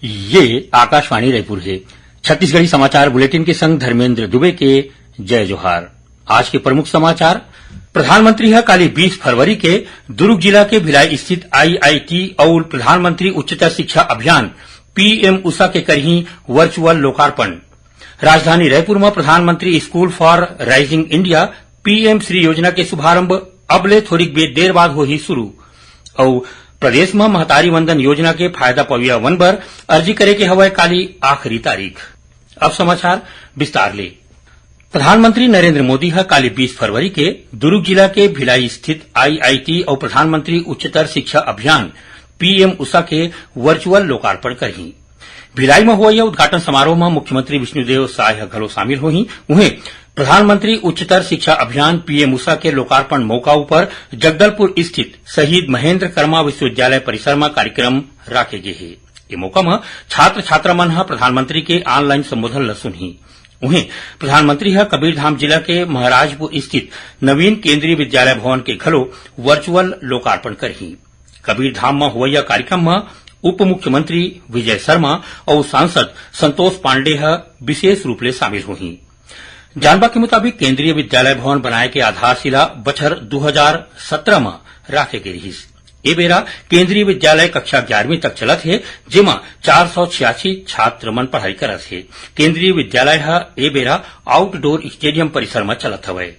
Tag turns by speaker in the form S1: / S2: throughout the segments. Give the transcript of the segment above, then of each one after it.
S1: ये आकाशवाणी रायपुर है। छत्तीसगढ़ी समाचार बुलेटिन के संग धर्मेंद्र दुबे के जय जोहार। आज के प्रमुख समाचार। प्रधानमंत्री काली 20 फरवरी के दुर्ग जिला के भिलाई स्थित IIT और प्रधानमंत्री उच्चतर शिक्षा अभियान PM उषा के करही वर्चुअल लोकार्पण। राजधानी रायपुर में प्रधानमंत्री school for rising India PM Shri योजना के शुभारंभ अबले थोड़ीक देर बाद होही शुरू। और प्रदेश में महतारी वंदन योजना के फायदा पविया वन बर अर्जी करे के हवय काली आखिरी तारीख। अब समाचार विस्तार ले। प्रधानमंत्री नरेंद्र मोदी काली 20 फरवरी के दुर्ग जिला के भिलाई स्थित IIT और प्रधानमंत्री उच्चतर शिक्षा अभियान PM उषा के वर्चुअल लोकार्पण करही। भिलाई में हुआ उद्घाटन समारोह में मुख्यमंत्री विष्णुदेव साय घलो शामिल होही। उन्हें प्रधानमंत्री उच्चतर शिक्षा अभियान PM उषा के लोकार्पण मौका पर जगदलपुर स्थित शहीद महेंद्र कर्मा विश्वविद्यालय परिसर में कार्यक्रम राखे गए है। ये मौका में छात्र छात्रा मन प्रधानमंत्री के ऑनलाइन संबोधन ल सुनही। उन्हें प्रधानमंत्री कबीरधाम जिला के महाराजपुर स्थित नवीन केंद्रीय विद्यालय भवन के घलो वर्चुअल लोकार्पण करही। कबीरधाम में हुआ कार्यक्रम में उप मुख्यमंत्री विजय शर्मा और सांसद संतोष पांडे विशेष रूप से शामिल हुई। जानवा के मुताबिक केंद्रीय विद्यालय भवन बनाए के आधारशिला बछर 2017 में राखे गई रहीस। ए बेरा केंद्रीय विद्यालय कक्षा 11वीं तक चलत है, जेमा 486 छात्र मन पढ़ाई करत है। केंद्रीय विद्यालय ए बेरा आउटडोर स्टेडियम परिसर में चलत हवय।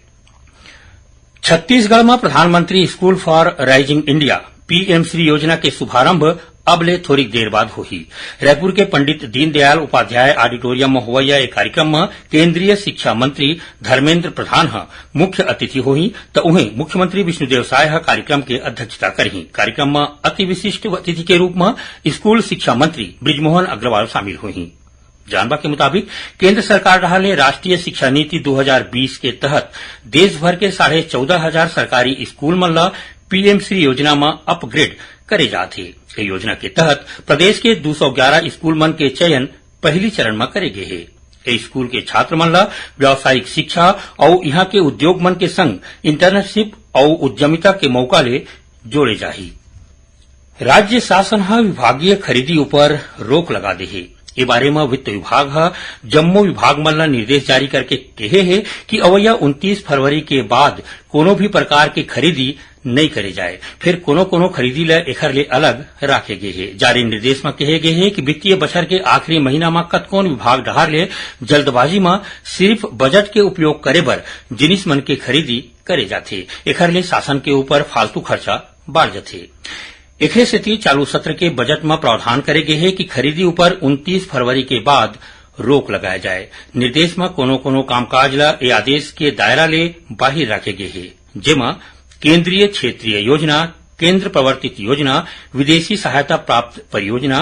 S1: छत्तीसगढ़ में प्रधानमंत्री school for rising India PM Shri योजना के शुभारंभ अबले थोड़ी देर बाद होही। रायपुर के पंडित दीनदयाल उपाध्याय ऑडिटोरियम में हुआ एक कार्यक्रम में केंद्रीय शिक्षा मंत्री धर्मेंद्र प्रधान मुख्य अतिथि होही, तो उन्हें मुख्यमंत्री विष्णुदेव साय कार्यक्रम के अध्यक्षता करही। कार्यक्रम में अति विशिष्ट अतिथि के रूप में स्कूल शिक्षा मंत्री बृजमोहन अग्रवाल शामिल हुई। जानवा के मुताबिक केंद्र सरकार राष्ट्रीय शिक्षा नीति 2020 के तहत देश भर के 14,500 सरकारी स्कूल मन ला PM श्री योजना में अपग्रेड करे जाते। इस योजना के तहत प्रदेश के 211 स्कूल मन के चयन पहली चरण में करे गए है। स्कूल के छात्र मन ला व्यावसायिक शिक्षा और यहाँ के उद्योग मन के संग इंटर्नशिप और उद्यमिता के मौका ले जोड़े जाही। राज्य शासन विभागीय खरीदी ऊपर रोक लगा दे है। इस बारे में वित्त विभाग जम्मो विभाग मन ला निर्देश जारी करके कहे है कि अवैया 29 फरवरी के बाद कोनो भी प्रकार की खरीदी नहीं करे जाए। फिर कोनो खरीदी ला एखर ले अलग राखे गए है। जारी निर्देश में कहे गए है कि वित्तीय बछर के आखिरी महीना में कतकोन विभाग डहार ले जल्दबाजी में सिर्फ बजट के उपयोग करे बर जिनिस मन के खरीदी करे जाथे। एखर ले शासन के ऊपर फालतू खर्चा बढ़ जाथे। एकरे सेती चालू सत्र के बजट में प्रावधान करे गए है कि खरीदी ऊपर 29 फरवरी के बाद रोक लगाया जाए। निर्देश में कोनो कामकाज ला ए आदेश के दायरा ले बाहिर रखे गए है, जेमा केंद्रीय क्षेत्रीय योजना, केंद्र प्रवर्तित योजना, विदेशी सहायता प्राप्त परियोजना,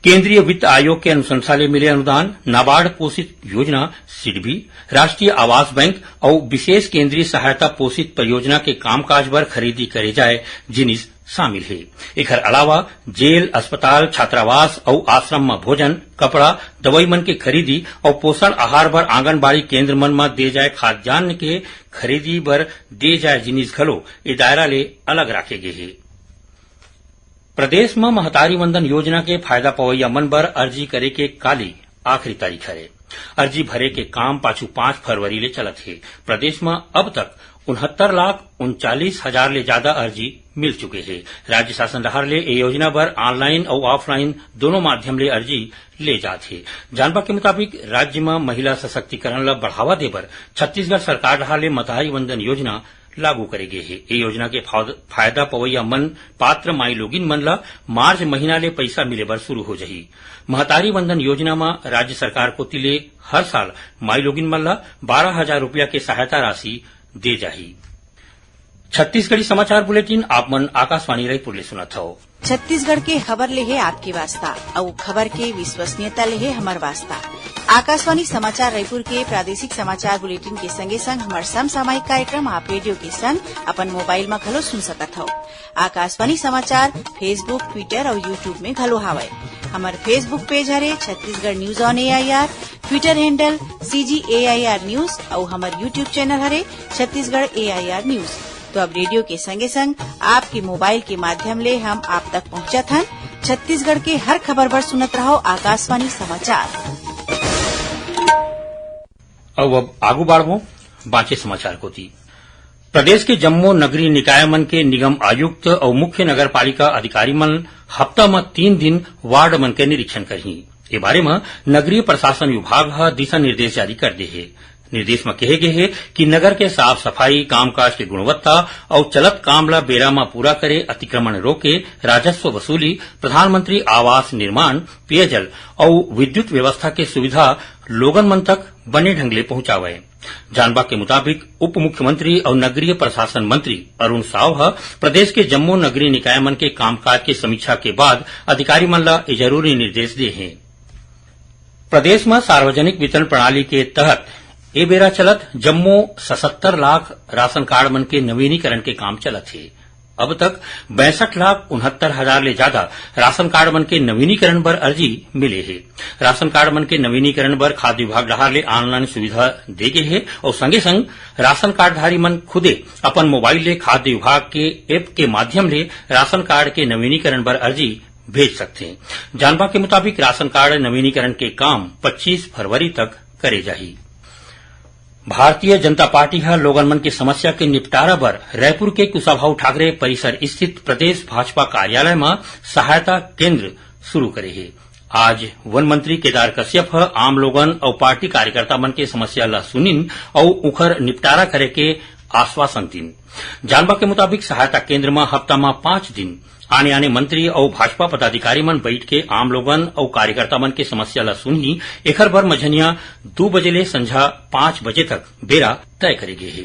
S1: केंद्रीय वित्त आयोग के अनुशंसा ले मिले अनुदान, नाबार्ड पोषित योजना सिडबी, राष्ट्रीय आवास बैंक और विशेष केंद्रीय सहायता पोषित परियोजना के कामकाज पर खरीदी करे जाए जिनिस शामिल है। एकर अलावा जेल, अस्पताल, छात्रावास और आश्रम में भोजन, कपड़ा, दवाई मन के खरीदी और पोषण आहार बर आंगनबाड़ी केंद्र मन में दे जाए खाद्यान्न के खरीदी बर दे जाए जिनिस घलो ए दायरा ले अलग राखे गए है। प्रदेश में महतारी वंदन योजना के फायदा पवैया मन बर अर्जी करे के काली आखिरी तारीख है। अर्जी भरे के काम पाछू 5 फरवरी ले चलत है। प्रदेश में अब तक 69,39,000 ले ज्यादा अर्जी मिल चुके हैं। राज्य शासन डहार ले ए योजना पर ऑनलाइन और ऑफलाइन दोनों माध्यम ले अर्जी ले जाते। जानवा के मुताबिक राज्य में महिला सशक्तिकरण ला बढ़ावा दे बर छत्तीसगढ़ सरकार डहार ले महतारी वंदन योजना लागू करे गए है। ये योजना के फायदा पवैया मन पात्र माई लोगिन मन ला मार्च महीना ले पैसा मिले बर शुरू हो जाही। महतारी वंदन योजना में राज्य सरकार को तिले हर साल माई लोगिन मन ला 12,000 रुपया के सहायता राशि दे जाही। छत्तीसगढ़ी समाचार बुलेटिन आप मन आकाशवाणी रायपुर ले सुनत हो।
S2: छत्तीसगढ़ के खबर ले है आपकी वास्ता और खबर के विश्वसनीयता ले है हमार वास्ता। आकाशवाणी समाचार रायपुर के प्रादेशिक समाचार बुलेटिन के संगे संग हमार समसामयिक कार्यक्रम आप रेडियो के संग अपन मोबाइल में घलो सुन सकत हो। आकाशवाणी समाचार फेसबुक, ट्विटर और यूट्यूब में घलो हावय। हमार फेसबुक पेज हरे Chhattisgarh news on AIR, Twitter handle CGAIR news और हमार यूट्यूब चैनल हरे छत्तीसगढ़ AIR न्यूज। तो अब रेडियो के संगे संग आपके मोबाइल के माध्यम ले हम आप तक पहुंचत हन। छत्तीसगढ़ के हर खबर पर सुनत रहो आकाशवाणी समाचार।
S1: अब आगू बाढ़ो बाँचे समाचार को थी। प्रदेश के जम्मू नगरीय निकाय मन के निगम आयुक्त और मुख्य नगर पालिका अधिकारी मन हफ्ता में 3 दिन वार्ड मन के निरीक्षण करही। ए बारे में नगरीय प्रशासन विभाग दिशा निर्देश जारी कर दे है। निर्देश में कहे गए है कि नगर के साफ सफाई, कामकाज की गुणवत्ता और चलत काम ला बेरा में पूरा करे, अतिक्रमण रोके, राजस्व वसूली, प्रधानमंत्री आवास निर्माण, पेयजल और विद्युत व्यवस्था के सुविधा लोगन मन तक बने ढंग ले पहुंचावे। जानबा के मुताबिक उप मुख्यमंत्री और नगरीय प्रशासन मंत्री अरुण साव प्रदेश के जम्मू नगरीय निकाय मन के कामकाज की समीक्षा के बाद अधिकारी मन ला जरूरी निर्देश दिए हैं। प्रदेश में सार्वजनिक वितरण प्रणाली के तहत ए बेरा चलत जम्मू 77 लाख राशन कार्ड मन के नवीनीकरण के काम चलत है। अब तक 62,69,000 ले ज्यादा राशन कार्ड मन के नवीनीकरण बर अर्जी मिले है। राशन कार्ड मन के नवीनीकरण बर खाद्य विभाग डहार ले ऑनलाइन सुविधा दे गए है और संगे संग राशन कार्डधारी मन खुदे अपन मोबाइल ले खाद्य विभाग के ऐप के माध्यम ले राशन कार्ड के नवीनीकरण बर अर्जी भेज सकते हैं। जानबा के मुताबिक राशन कार्ड नवीनीकरण के काम 25 फरवरी तक करे जाही। भारतीय जनता पार्टी लोगन मन की समस्या के निपटारा बर रायपुर के कुशाभाऊ ठाकरे परिसर स्थित प्रदेश भाजपा कार्यालय में सहायता केंद्र शुरू करे है। आज वन मंत्री केदार कश्यप आम लोगन और पार्टी कार्यकर्ता मन के समस्या ला सुनिन और उखर निपटारा करे के आश्वासन दिन। जानबा के मुताबिक सहायता केंद्र में हफ्ता में 5 दिन आने मंत्री और भाजपा पदाधिकारी मन बैठ के आम लोगन और कार्यकर्ता मन के समस्या ला सुनही। एखर बर मझनिया 2 बजे ले संझा 5 बजे तक बेरा तय करे गे है।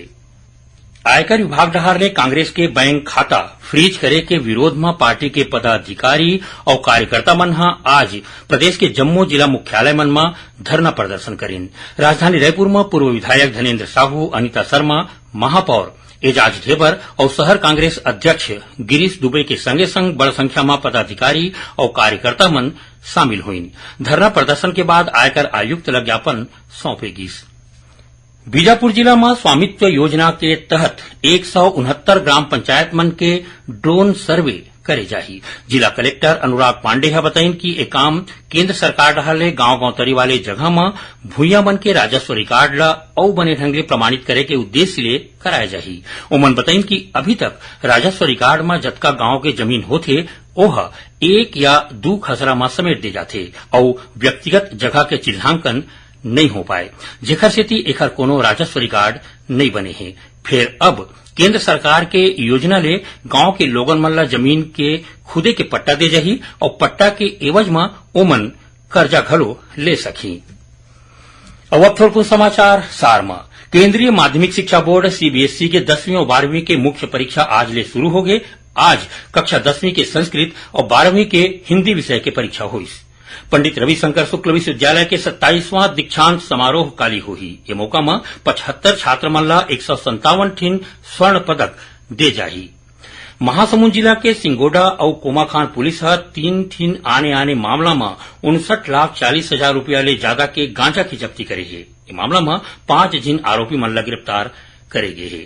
S1: आयकर विभाग डहार ले कांग्रेस के बैंक खाता फ्रीज करे के विरोध में पार्टी के पदाधिकारी और कार्यकर्ता मन आज प्रदेश के जम्मू जिला मुख्यालय मन में धरना प्रदर्शन करीन। राजधानी रायपुर में पूर्व विधायक धनेन्द्र साहू, अनिता शर्मा, महापौर एजाज ढेबर और शहर कांग्रेस अध्यक्ष गिरीश दुबे के संगे संग बड़ संख्या में पदाधिकारी और कार्यकर्ता मन शामिल हुईन। धरना प्रदर्शन के बाद आयकर आयुक्त ला ज्ञापन सौंपेगी। बीजापुर जिला में स्वामित्व योजना के तहत 169 ग्राम पंचायत मन के ड्रोन सर्वे करे जाही। जिला कलेक्टर अनुराग पांडे बताइन कि ये काम केंद्र सरकार डहाले गांव तरी वाले जगह में भूइया मन के राजस्व रिकॉर्ड ला औ बने ढंग ले प्रमाणित करे के उद्देश्य ले कराया जाही। ओमन बताइन कि अभी तक राजस्व रिकॉर्ड में जतका गांव के जमीन होथे ओह 1 या 2 खसरा में समेट दे जाथे और व्यक्तिगत जगह के चिन्हांकन नहीं हो पाए, जेखर सेती एखर कोनो राजस्व रिकॉर्ड नहीं बने हैं। फिर अब केंद्र सरकार के योजना ले गांव के लोगन मन ला जमीन के खुदे के पट्टा दे जाही और पट्टा के एवज में ओमन कर्जा घलो ले सकी। अब थोड़ा समाचार सार में केंद्रीय माध्यमिक शिक्षा बोर्ड सीबीएसई के 10वीं और 12वीं के मुख्य परीक्षा आज ले शुरू हो गए। आज कक्षा 10वीं के संस्कृत और 12वीं के हिंदी विषय के परीक्षा हुई। पंडित रविशंकर शुक्ल विश्वविद्यालय के 27वां दीक्षांत समारोह काली हुई। ये मौका में 75 छात्र मन ला 157 ठीन स्वर्ण पदक दे जाही। महासमुंद जिला के सिंगोडा और कोमाखान पुलिस 3 ठीन आने मामला में 59,40,000 रुपया ले ज्यादा के गांजा की जब्ती करे है। ये मामला में 5 जिन आरोपी मन ला गिरफ्तार करे गए है।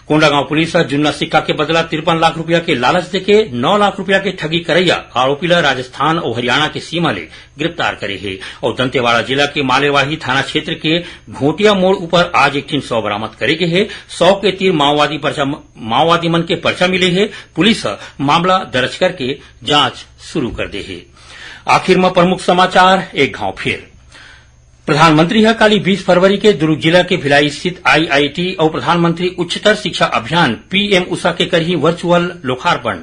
S1: कोंडागांव पुलिस जुन्ना सिक्का के बदला 53 लाख रुपया के लालच देके 9 लाख रुपया के ठगी करैया आरोपी ला राजस्थान और हरियाणा के सीमा ले गिरफ्तार करे है। और दंतेवाड़ा जिला के मालेवाही थाना क्षेत्र के घोटिया मोड़ ऊपर आज एक 100 बरामद करे गए है। 100 के तीर माओवादी मन के पर्चा मिले है। पुलिस मामला दर्ज करके जांच शुरू कर दे है। आखिर में प्रमुख समाचार एक घाव फिर। प्रधानमंत्री काली 20 फरवरी के दुर्ग जिला के भिलाई स्थित आईआईटी और प्रधानमंत्री उच्चतर शिक्षा अभियान पीएम उषा के करही वर्चुअल लोकार्पण।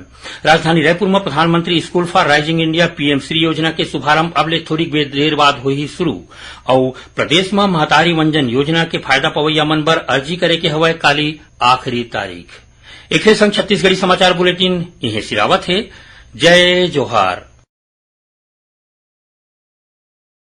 S1: राजधानी रायपुर में प्रधानमंत्री school for rising India PM Shri योजना के शुभारंभ अब ले थोड़ी देर बाद हुई शुरू। और प्रदेश में महतारी वंजन योजना के फायदा पवैया मन बर अर्जी करे के हवय काली आखिरी तारीख। एक संग छत्तीसगढ़ी समाचार बुलेटिन इहे सिरावत है। जय जोहार।